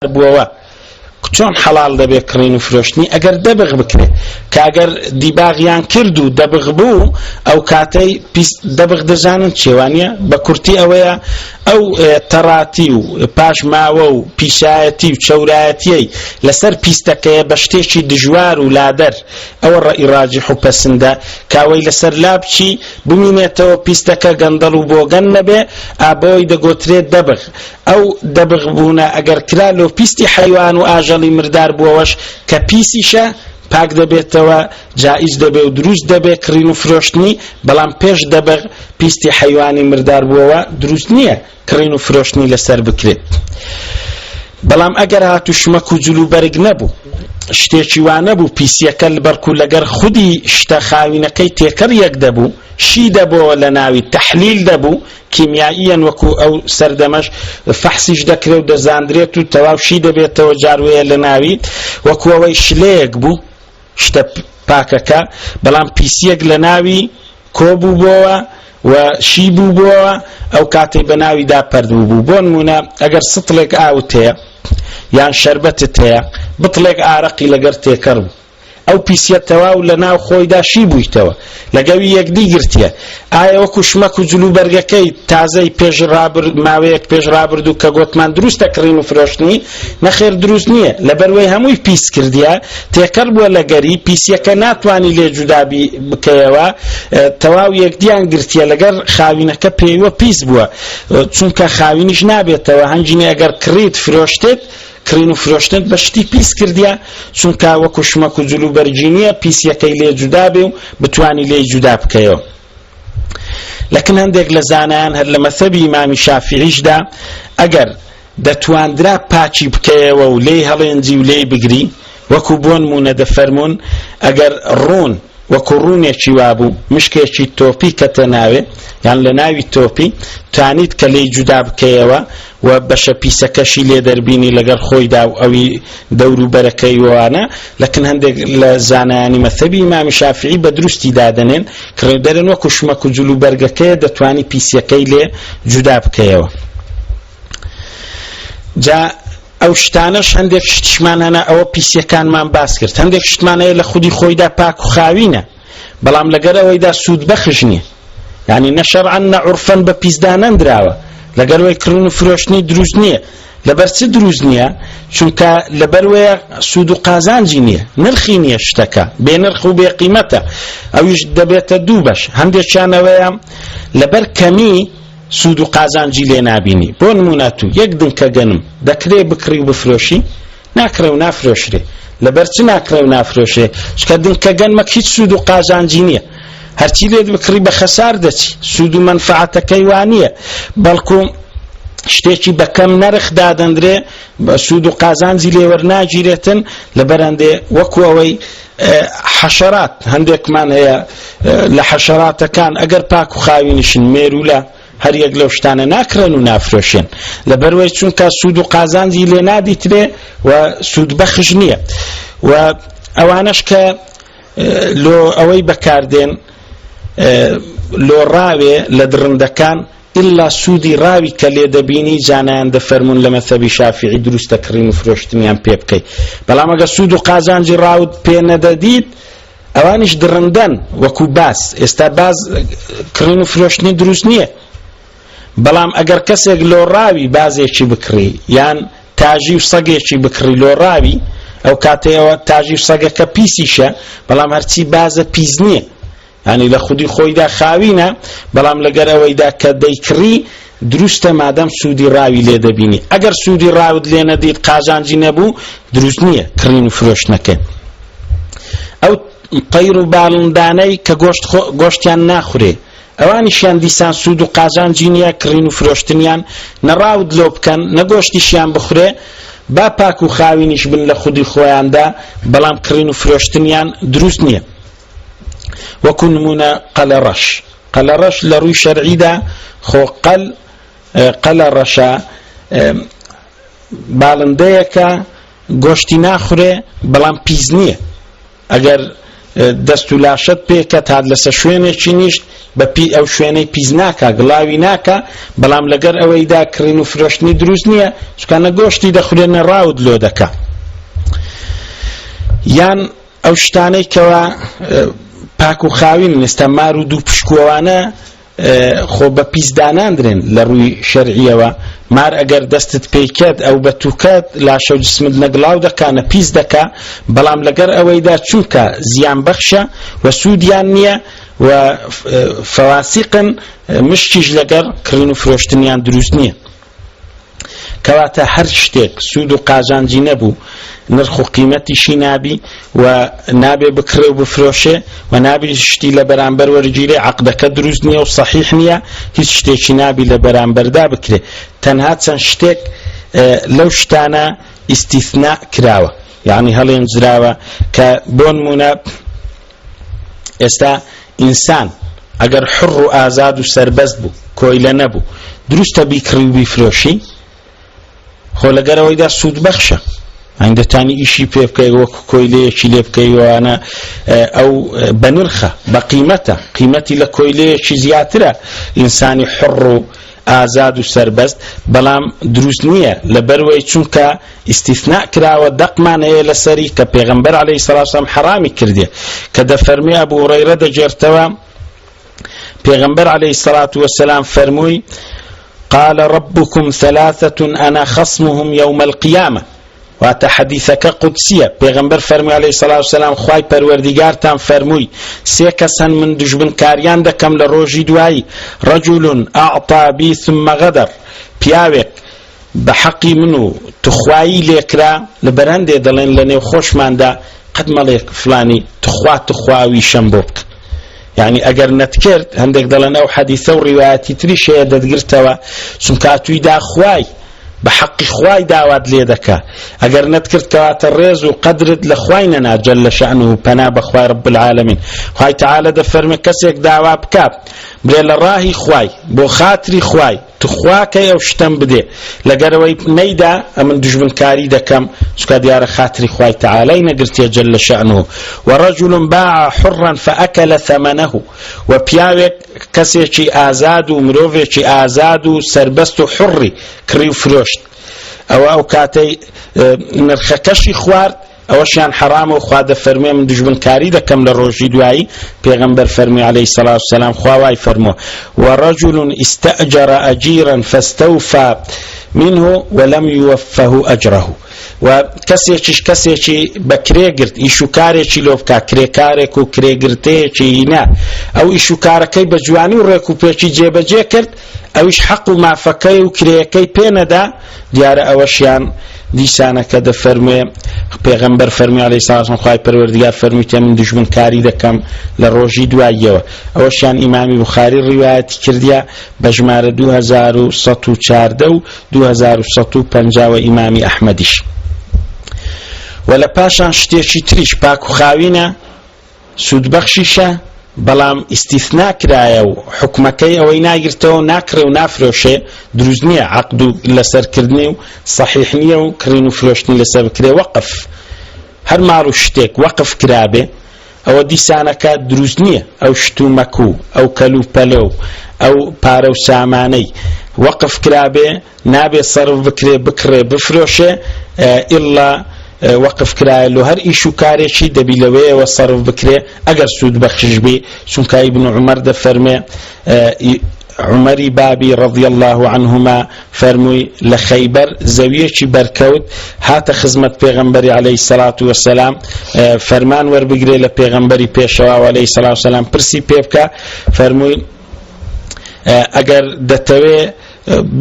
بووە چۆن حەڵال دەبێت کڕین و فرۆشتنی ئەگەر دەبغ بکرێت کە ئەگەر دیباغیان کرد و دەبغ بوو ئەو کاتەی دەبغ دەزانن چێوانیە بە کورتی ئەوەیە ئەو تەڕاتی و پاش ماوە و پیشایەتی و چەورایەتیەی لەسەر پیستەکەیە بە شتێکی دژوار و لادەر ئەوە ڕەئی ڕاجح و پەسەندە کاوەی لەسەر لابچی بمینێتەوە پیستەکە گەندەڵ و بۆگەن نەبێ ئابۆی دەگۆترێت دەبغ ئەو دەبغ بوونە ئەگەر کرا لۆ پیستی حەیوان و ئاژەڵی مردار بووەوەش کە پیسیشە پاک دەبێتەوە جائز دەبێت و دروست دەبێت کڕین و فرۆشتنی بەڵام پێش دەبغ پیستی حەیوانی مردار بووەوە دروست نییە کڕین و فرۆشتنی لەسەر بکرێت بەڵام ئەگەر هاتو شمەک و جلوبەرگ نەبوو شتێکی وانە بوو پیسیەکە لەبەرکو لەگەر خودی شتە خاوینەکەی تێکەڕ یەک دەبوو شی دەبەوە لە ناوی تەحلیل دەبوو کیمیاییەن وەکو ئەو سەردەمەش فەحسیش دەکرێت و دەزاندرێت و تەواو شی دەبێتەوە جاروەیە لە ناوی وەکو ئەوەی شلەیەک بوو شتە پاکەکە بەڵام پیسیەک لە ناوی کۆبوو بووەوە و شی بوو بووەوە ئەو کاتەی بە ناویدا پەردوو بوو بۆ نمونە ئەگەر سطڵێک ئاوت هەیە یان شەربەتت هەیە بتڵێک ئارەقی لەگەر تێکەڕ بوو ئەو پیسیە تەواو لە ناو خۆیدا شی بوویتەوە لەگەوی یەکدی گرتیە ئایا وەکو شمەک و جلوبەرگەکەی تازەی ماوەیەک پێش ڕابردوو کە گوتمان دروستە کڕین و فرۆشتنی نەخێر دروست نییە لەبەروەی هەمووی پیس کردیە تێکەڕ بووە لەگەری پیسیەکە ناتوانی لێ جودابی بکەیەوە تەواو یەکدیان گرتیە لەگەر خاوینەکە پێیوە پیس بووە چونکە خاوینیش نابێتەوە هەنجینی ئەگەر کڕیت فرۆشتێت کڕین و فرۆشتن بە شتی پیس کردیە چونکە وەکو شمەک و جلوبەرگی نییە پیسیەکەی لێ جودا بێ و بتوانی لێ جودا بکەیەوە لەکن هەندێک لە زانایان هەر لە مەذهەبی ئیمامی شافعیشدا ئەگەر دەتواندرا پاچی بکەیەوە و لێی هەڵێنجی و لێی بگری وەکو بۆ نمونە دەفەرمون ئەگەر ڕوون وەکو ڕوونێکی وابوو مشکێکی تۆپی کەتە ناوێ یان لە ناوی تۆپی توانیت کە لێی جودا بکەیەوە و بەشە پیسەکەشی لێ دەربینی لەگەر خۆیدا و ئەوی دەور و بەرەکەی وانە لەکن هەندێک لە زانایانی مەذهەبی ئیمامی شافعی بە دروستی دادەنێن کە دەرن وەکو شمەک و جلوبەرگەکەیە دەتوانی پیسەکەی لێ جودا بکەیەوە جا ئەو شتانەش هەندێک شتشمان هەنا ئەوە پیسیەکانمان باس کرد هەندێک شتمان هەیە لە خودی خۆیدا پاک و خاوینە بەڵام لەگەر ئەوەیدا سوود بەخش نییە یعنی نە شەرعەن نە عورفەن بە پیسدانەندراوە لەگەر وەی کڕین و فرۆشتنی دروست نییە لەبەر چ دروست نییە چونکە لەبەروەیە سوود و قازانجی نییە نرخی نییە شتەکە بێ نرخ و بێ قیمەتە ئەویش دەبێتە دوو بەش هەندێکیانەوەیە لەبەر کەمی سوود و قازانجی لێ نابینی بۆ نمونە تو یەک دنکە گەنم دەکرێ بکڕی و بفرۆشی ناکرێ و نافرۆشرێ لەبەر چ ناکرێ و نافرۆشرێ چکە دنکە گەنمەک هیچ سوود و قازانجی نییە هەرچی لێت بکڕی بە خەسار دەچی سوود و منفعەتەکەی وانییە بەڵکو شتێکی بە کەم نرخ دادەندرێ سوود و قازانجی لێ وەرناگیرێتن لەبەرەندێ وەکو ئەوەی حەشەرات هەندێکمان هەیە لە حەشەراتەکان ئەگەر پاک و خاوینشن مێرولە هەر یەک لەو شتانە ناکرێن و نافرۆشێن لەبەروەی چونکە سوود و قازانجی لێ نادیترێ و سوود بەخش نییە و ئەوانەش کە لۆ ئەوەی بەکاردێن لۆ ڕاوێ لە درندەکان ئللا سوودی ڕاوی کە لێ دەبینی جانایان دەفەرمون لە مەذهەبی شافعی دروستە کڕین و فرۆشتنیان پێ بکەی بەڵام ئەگەر سوود و قازانجی ڕاوت پێ نەدەدیت ئەوانیش درندەن وەکو باس ئێستا باز کڕین و فرۆشتنی دروست نییە بەڵام ئەگەر کەسێک لۆ ڕاوی بازێکی بکڕی یان تاژی و سەگێکی بکڕی لۆ ڕاوی ئەو کاتەیەوە تاژی و سەگەکە پیسیشە بەڵام هەرچی بازە پیس نییە ینی لە خودی خۆیدا خاوینە بەڵام لەگەر ئەوەیدا کە دەیکڕی دروستە مادەم سوودی ڕاوی لێ دەبینی ئەگەر سوودی ڕاوت لێ نەدیت قازانجی نەبوو دروست نییە کڕین و فرۆشتنەکە ئەو قەیر و باڵندانەی کە گۆشتیان ناخورێ ئەوانیشیان دیسان سوود و قازانجی نییە کڕین و فرۆشتنیان نەڕاود لۆ بکەن نەگۆشتیشیان بخورێ با پاک و خاوینیش بن لە خودی خۆیاندا بەڵام کڕین و فرۆشتنیان دروست نییە وەکو نمونە قەلە ڕەش لە ڕووی شەرعیدا خۆ قەلە ڕەشە باڵندەیەکە گۆشتی ناخورێ بەڵام پیس نییە ئەگەر دەست و لاشت پێکە تا لەسەر شوێنێکی نیشت بەپی ئەو شوێنەی پیس ناکە گڵاوی ناکە بەڵام لەگەر ئەوەیدا کڕین و فرۆشتنی دروست نییە چکانە گۆشتی دەخورێنە ڕاود لۆ دەکا یان ئەو شتانەی کەوا پاک و خاوین ئێستا مار و دوو پشکوەوانە خۆ بە پیس داناندرێن لە ڕووی شەرعیەوە مار ئەگەر دەستت پێیکەت ئەو بە تووکەت لاشە و جسمت نەگڵاو دەکانە پیس دەکا بەڵام لەگەر ئەوەیدا چونکە زیان بەخشە و سوودیان نییە و فەواسیقن مشتیش لەگەر کڕین و فرۆشتنیان دروست نییە کەواتە هەر شتێک سوود و قاژانجی نەبوو نرخ و قیمەتیشی نابی و نابێ بکڕێ و بفرۆشێ و نابێ شتی لە بەرامبەر وەرگیرێ عەقدەکە دروست نییە و صحیح نییە هیچ شتێکی نابی لە بەرامبەردا بکرێ تەنها چەند شتێک لەو شتانە ئیستیثنا کراوە یعنی هەڵێنجراوە کە بۆ نمونە ئێستا ئینسان ئەگەر حڕ و ئازاد و سەربەست بوو کۆیلە نەبوو دروستە بیکڕی و بیفرۆشی خۆ لەگەرەوەیدا سوود بەخشە دەتانی ئیشی پێ بکەی وەکو کۆیلەیەکی لێ بکەیوانە ئەو بە نرخە بە قیمەتە قیمەتی لە کۆیلەیەکی زیاترە ئینسانی حڕ و ئازاد و سەربەست بەڵام دروست نییە لەبەرەوەی چونکە ئیستیثنا کراوە دەقمان هەیە لەسەری کە پێغەمبەر عەلەیهی سەڵاتو وەسەلام حەرامی کردێ کە دەفەرمێ ئەبوو هورەیرە دەجێرتەوە پێغەمبەر عەلەیهی سەڵاتو وەسەلام فەرمووی قال ربكم ثلاثة أنا خصمهم يوم القيامة واتە حەدیثەکە قودسیە پێغەمبەر فەرمووی عەلەیهی سەڵاتو وەسەلام خوای پەروەردیگارتان فەرمووی سێ کەسن من دژمنکاریان دەکەم لە ڕۆژی دوایی رجل أعطى بي ثم غدر پیاوێک بە حەقی من و تخوایی لێکرا لە بەرهەندێ دەڵێن لە نێو خۆشماندا قەت مەڵێک فلانی تخواوی شەم بۆ بکە یعنی ئەگەر نەتکرد هەندێک دەڵێن ئەو حەدیثە و ڕیوایەتی تریش هەیە دەتگرتەوە چونکە ئەتوویدا خوای بە حەقی خوای داوات لێ دەکا ئەگەر نەتکرد کەواتە ڕێز و قەدرت لە خوای نەنا جەلە شەئنوه پەنا بە خوای رب العالمین خوای تەعالە دەفەرمێ کەسێک داوا بکات برێ لە ڕاهی خوای بۆ خاتری خوای تخواکەی ئەو شتەم بدێ لەگەرەوەی نەیدا ئەمن دژمنکاری دەکەم چونکە دیارە خاتری خوای تەعالەی نەگرتێ جەلە شەئنوه ورجل باع حرا فأكل ثمنه و پیاوێک کەسێکی ئازاد و مرۆڤێکی ئازاد و سەربەست و حڕی کڕی و فرۆشت ئەو کاتەی نرخەکەشی خوارد ئەوەشیان حرامە و خوا دەفەرمێ من دژمنکاری دەکەم لە ڕۆژی دوایی پێغەمبەر فەرمووی عەلەیهی سەڵاتو وەسەلام خوا وای فەرمووە ورجل استأجر أجيرا فاستوفى منه ولم يوفه أجره و کەسێکی بە کرێگرت ئیش و کارێکی لۆ بکا کرێکارێک و کرێگرتەیەکی هینا ئەو ئیش و کارەکەی بە جوانی و ڕێک و پێکی جێبەجێ کرد ئەویش حەق و مافەکەی و کرێیەکەی پێنەدا دیارە ئەوەشیان دیسانەکە دەفەرمێ پێغەمبەر فەرمووی عەلەیهی سەڵاتو وەسەلام خوای پەروەردیگار فەرمووی من دژمنکاری دەکەم لە ڕۆژی دواییەوە ئەوەشیان ئیمامی بوخاری ڕیوایەتی کردیە بە ژمارە 2114 و 2150 ئیمامی ئەحمەدیش و لە پاشان شتێکی تریش پاک و خاوینە سوودبەخشیشە بەڵام ئیستیثنا کرایە و حکمەکەی ئەوەی ناگرتەوە ناکڕێ و نافرۆشێ دروست نییە عەقد و لەسەرکردنی و صحیح نییە و کڕین و فرۆشتنی لەسەر بکرێ وەقف هەر ماڵ و شتێک وەقف کرابێ ئەوە دیسانەکە دروست نییە ئەو شت و مەکوو ئەو کەل و پەلە و ئەو پارە و سامانەی وەقف کرابێ نابێ سەرف بکرێ بکڕێ بفرۆشێ ئیلا وەقف کرایە لە هەر ئیش و کارێکی دەبی لەوەیەوە سەرف بکرێ ئەگەر سوود بەخشش بێ چونکە ئیبن عومەر دەفەرمێ عمەری بابی رضی الله عنهما فەرمووی لە خەیبەر زەویەکی بەرکەوت هاتە خزمەت پێغەمبەری عەلەیهی سەڵاتو وەسەلام فەرمان وەربگرێ لە پێغەمبەری پێشەوا عەلەیهی سەڵاتو وەسەلام پرسی پێ بکە فەرمووی ئەگەر دەتەوێ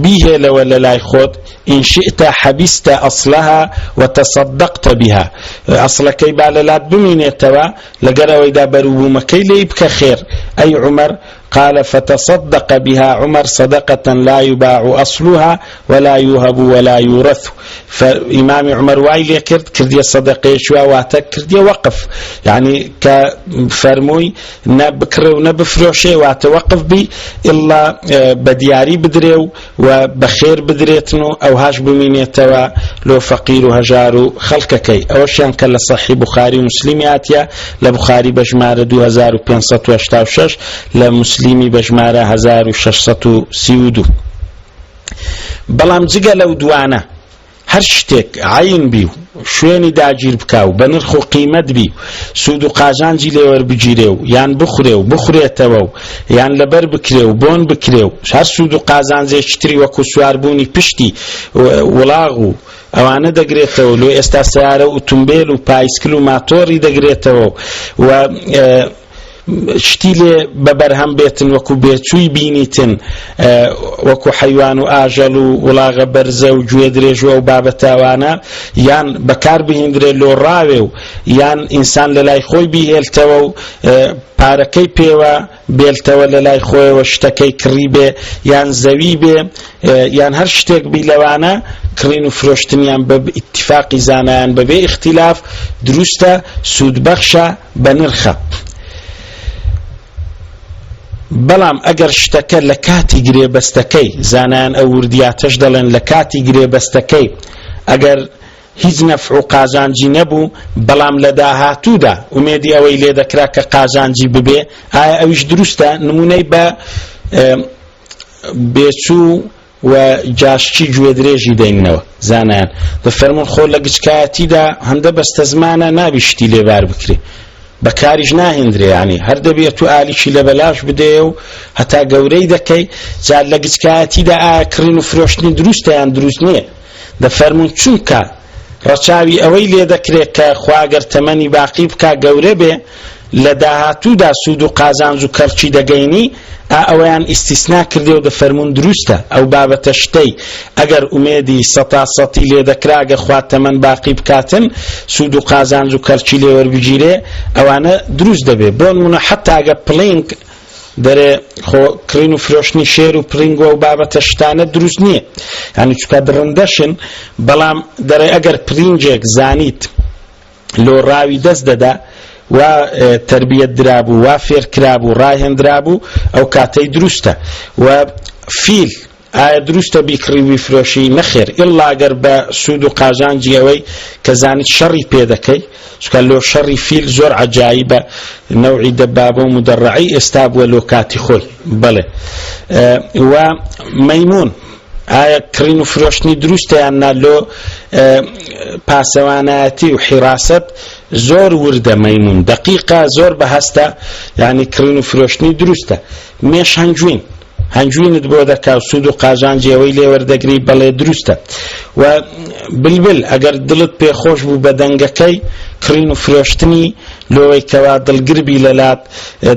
بیهێلەوە لە لای خۆت إن شئت حبست أصلها وتصدقت بها أصلكي بالالات بمينيتوا لقرأوا إذا بروبومكي ليبك خير أي عمر قال فتصدق بها عمر صدقة لا يباع أصلها ولا يوهب ولا يورث. فإمام عمر وايلي كردية صدقة شوى واتك كردية وقف، يعني كفرموي نبكر ونبفروشي واتوقف بي إلا بدياري بدريو وبخير بدريتنو أو هاش بمينيتوا لو فقير هجارو خلقكي. أوشيان كلا صحيح بخاري ومسلمياتيا لبخاري بجمارة 2586 لمسلمي بجمارة 1632. بلام جگە لەو دوانە هەر شتێک عین بی و شوێنی داگیر بکاو بە نرخ و قیمەت بی سود و قازانجی لێوەربگیرێ و یان بخورێ و بخورێتەوە و یان لەبەر بکرێ و بۆن بکرێ و هەر سود و قازانجێکتری وەکو سواربوونی پشتی وڵاغ و ئەوانە دەگرێتەوە. لۆ ئێستا سیارە و ئۆتۆمبیل و پایسکل و ماتۆری دەگرێتەوە و شتی لێ بەبەرهەم بێتن وەکو بێچووی بینیتن وەکو حەیوان و ئاژەڵ و وڵاغە بەرزە و گوێ درێژوە و بابەتاوانە یان بەکار بهێنرێ لۆ ڕاوێ و یان ئینسان لە لای خۆی بیهێلتەوە و پارەکەی پێوە بێلتەوە لە لای خۆیەوە شتەکەی کڕی بێ یان زەوی بێ یان هەر شتێک بی لەوانە کڕین و فرۆشتنیان بە ئیتیفاقی زانایان بەبێ ئیختیلاف دروستە، سوودبەخشە، بە نرخە. بەڵام ئەگەر شتەکە لە کاتی گرێبەستەکەی زانایان ئەو وردیاتەش دەڵێن لە کاتی گرێبەستەکەی ئەگەر هیچ نەفع و قازانجی نەبوو بەڵام لە داهاتوودا ئومێدی ئەوەی لێ دەکرا کە قازانجی ببێ، ئایا ئەویش دروستە؟ نمونەی بە بێچوو و جاشتی گوێ درێژی دەینەوە زانایان دەفەرمون خۆ لە گچکایەتیدا هەندە بەستە زمانە نابی شتی لێبار بکرێ بەکاریش ناهێنرێ، ینی هەر دەبێت و ئالیشی لە بەلاش بدێ و هەتا گەورەی دەکەی. جا لە گچکایەتیدا ئایا کڕین و فرۆشتنی دروستە یان دروست نییە؟ دەفەرمون چونکە ڕەچاوی ئەوەی لێ دەکرێت کە خواگەر تەمەنی باقی بکا گەورە بێ لە داهاتوودا سود و قازانج و کەرچی دەگەینی ئەوەیان ئیستیسنا کردێ و دەفەرمون دروستە ئەو بابەتە شتەی ئەگەر ئومێدی سەتا سەتی لێ دەکراگە خوا تەمەن باقی بکاتن سود و قازانج و کەرچی لێوەربگیرێ ئەوانە دروست دەبێ. بۆ نمونە حتا ئەگە پڵینگ دەرێ خۆ کڕین و فرۆشتنی شێر و پڕینگ و بابەتە شتانە دروست نییە، یعنی چکە درڕندەشن، بەڵام دەرێ ئەگەر پرینجێک زانیت لۆ ڕاوی دەست دەدا و تربیت درابو و فێر کرابو ڕاهێنرابوو ئەو کاتەی دروستە. و فیل ئایا دروستە بیکڕی بیفرۆشی؟ نەخێر، ئیلا ئەگەر بە سود و قازانجی ئەوەی کە زانیت شەڕی پێ دەکەی، چکە لۆ شەڕی فیل زۆر عەجایبە، نەوعی دەبابە و مدەڕعی ئێستا بووە لۆ کاتی خۆی. بەڵێ و مەیمون ئایا کڕین و فرۆشتنی دروستە یان نا؟ لۆ پاسەوانایەتی و حیراست زۆر وردە مەیمون دقیقە زۆر بەهەستە، یعنی کڕین و فرۆشتنی دروستە. مێش هەنجوینت بۆ دەکا و سود و قازانجی ئەوەی لێوەردەگری بەڵێ دروستە. و بلبل ئەگەر دڵت پێخۆش بوو بە دەنگەکەی کڕین و فرۆشتنی لۆی کەوا دڵگربی لەلات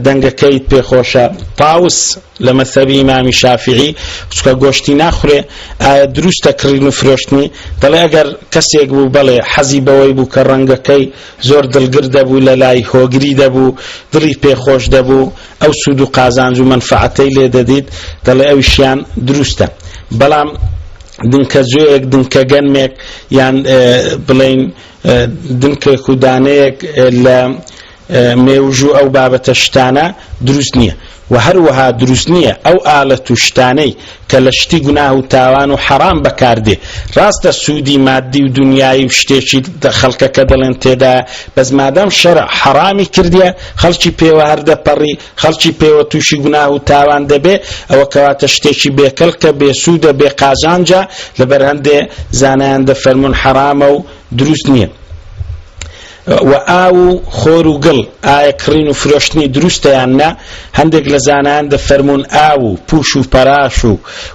دەنگەکەیت پێخۆشە. تاوس لە مەذهەبی ئیمامی شافعی چکە گۆشتی ناخورێ ئایا دروستە کڕین و فرۆشتنی؟ دەڵێ ئەگەر کەسێک بوو بەڵێ حەزی بەوەی بوو کە ڕەنگەکەی زۆر دڵگر دەبوو لە لای هۆگری دەبوو دڵی پێخۆش دەبوو ئەو سود و قازانج و منفعەتەی لێ دەدیت دەڵێ ئەویشیان دروستە. بەڵام دنکە جوێیەک دنکە گەنمێک یان بڵێن دنکێک و دانەیەک لە مێوژوو ئەو بابەتە شتانە دروست نییە. و هەروەها دروست نییە ئەو ئالەت و شتانەی کە لە شتی گوناه و تاوان و حەرام بەکاردێ. ڕاستە سوودی مادی و دنیایی و شتێکی خەڵکەکە دەڵێن تێدا، بەس مادام شەرع حەرامی کردیە خەڵکی پێوە هەردەپەڕی، خەڵکی پێوە تووشی گوناه و تاوان دەبێ، ئەوە کەواتە شتێکی بێکەڵکە بێسوودە بێ قازانجە، لەبەر هەندێ زانایان دەفەرمون حەرامە و دروست نییە. و ئاو و خۆر و گڵ ئایا کڕین و فرۆشتنی دروستە یان نا؟ هەندێک لە زانایان دەفەرمون ئاو و پوش و پەراش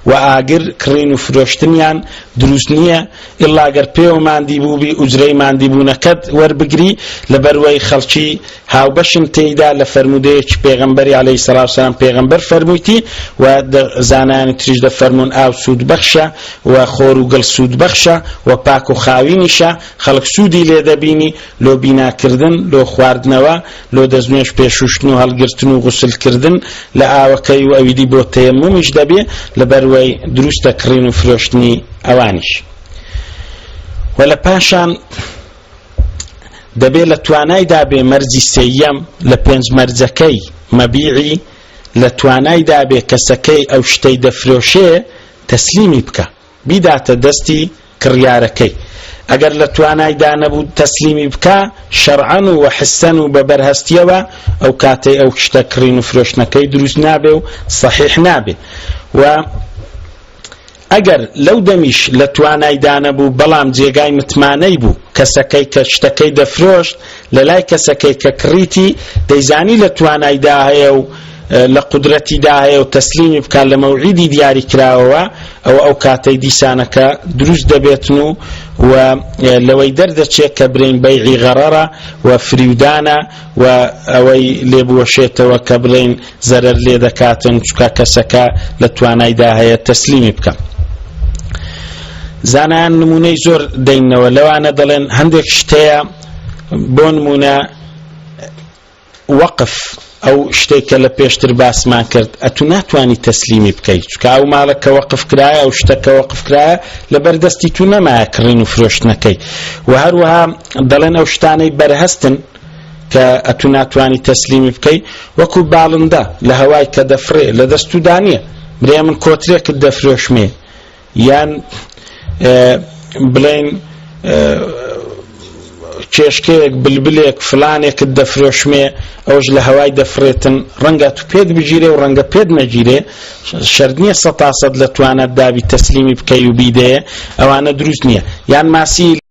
و ئاگر کڕین و فرۆشتنیان دروست نییە ئڵلا گەر پێوەماندی بووبی ئوجرەی ماندیبوونەکەت وەربگری لەبەروەی خەڵکی هاوبەشن تێیدا لە فەرمودەیەکی پێغەمبەری عەلەیهی سەڵات وسەلام پێغەمبەر فەرموویتی و زانایانی تریش دەفەرموون ئاو سوودبەخشە و خۆر و گڵ سوودبەخشە و پاک و خاوینیشە خەڵک سوودی لێ دەبینی لۆ بیناکردن لۆ خواردنەوە لۆ دەستنوێژ پێشوشتن و هەڵگرتن و غوسلکردن لە ئاوەکەی و ئەویدی بۆ تەیەممومیش دەبێ لەبەروەی دروستە کڕین و فرۆشتنی ئەوانیش و لە پاشان دەبێت لە توانایدا بێ مەرجی سێیەم لە پێنج مەرجەکەی مەبیعی لە توانایدا بێ کەسەکەی ئەو شتەی دەفرۆشێ تەسلیمی بکە بیداتە دەستی کڕیارەکەی ئەگەر لە توانایدا نەبوو تەسلیمی بکە شەرعەن و حسەن و بە بەرهەستیەوە ئەو کاتەی ئەو شتە کڕین و فرۆشتنەکەی دروست نابێ و صحیح نابێ و ئەگەر لەو دەمیش لە توانایدا نەبوو بەڵام جێگای متمانەی بوو کەسەکەی کە شتەکەی دەفرۆشت لە لای کەسەکەی کە کڕیتی دەیزانی لە توانایدا هەیە و لە قودرەتیدا هەیە و تەسلیمی بکات لە مەوعیدی دیاری کراوەوە ئەو کاتەی دیسانەکە دروست دەبێتن و لەوەی دەردەچێت کە برین بەیعی غەرەرە و فریودانە و ئەوەی لێبوەشێتەوە کە بڵێن زەرەر لێ دەکاتن چونکە کەسەکە لە توانایدا هەیە تەسلیمی بکە زانایان نمونەی زۆر دەینەوە لەوانە دەڵێن هەندێک شتەیە بۆ نمونە وەقف ئەو شتێک کە لە پێشتر باسمان کرد ئەتو ناتوانی تەسلیمی بکەیت چونکە ئەو ماڵە کە وەقف کرایە ئەو شتە کە وەقف کرایە لەبەردەستی تو نەمایە کڕین و فرۆشتنەکەی و هەروەها دەڵێن ئەو شتانەی بەرهەستن کە ئەتو ناتوانی تەسلیمی بکەی وەکو باڵندە لە هەوای کە دەفرێ لە دەست و دانیە برێ من کۆترێکت دەفرۆشمێ یان بڵێن کێشکەیەک بلبلێک فلانێکت دەفرۆشمێ ئەوش لە هەوای دەفرێتن ڕەنگە تو پێت بگیرێ و ڕەنگە پێت نەگیرێ شەرت نییە 100% لە توانەت دابی تەسلیمی بکەی و بیدەیە ئەوانە دروست نییە یان ماسی